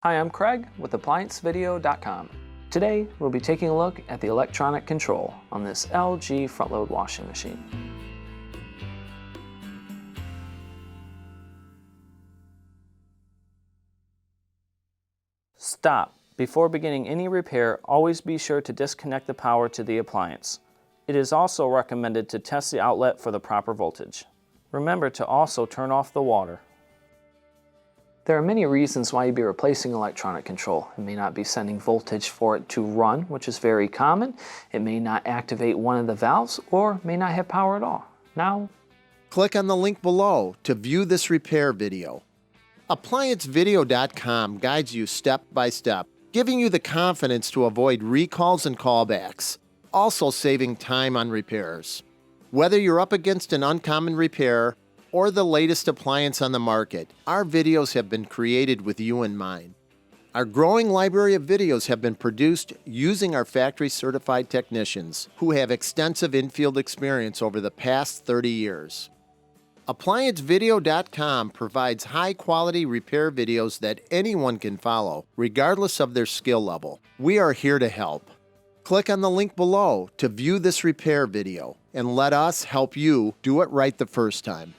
Hi, I'm Craig with ApplianceVideo.com. Today, we'll be taking a look at the electronic control on this LG front-load washing machine. Stop. Before beginning any repair, always be sure to disconnect the power to the appliance. It is also recommended to test the outlet for the proper voltage. Remember to also turn off the water. There are many reasons why you'd be replacing electronic control. It may not be sending voltage for it to run, which is very common. It may not activate one of the valves or may not have power at all. Now, click on the link below to view this repair video. ApplianceVideo.com guides you step by step, giving you the confidence to avoid recalls and callbacks, also saving time on repairs. Whether you're up against an uncommon repair or the latest appliance on the market, our videos have been created with you in mind. Our growing library of videos have been produced using our factory-certified technicians who have extensive infield experience over the past 30 years. ApplianceVideo.com provides high-quality repair videos that anyone can follow, regardless of their skill level. We are here to help. Click on the link below to view this repair video and let us help you do it right the first time.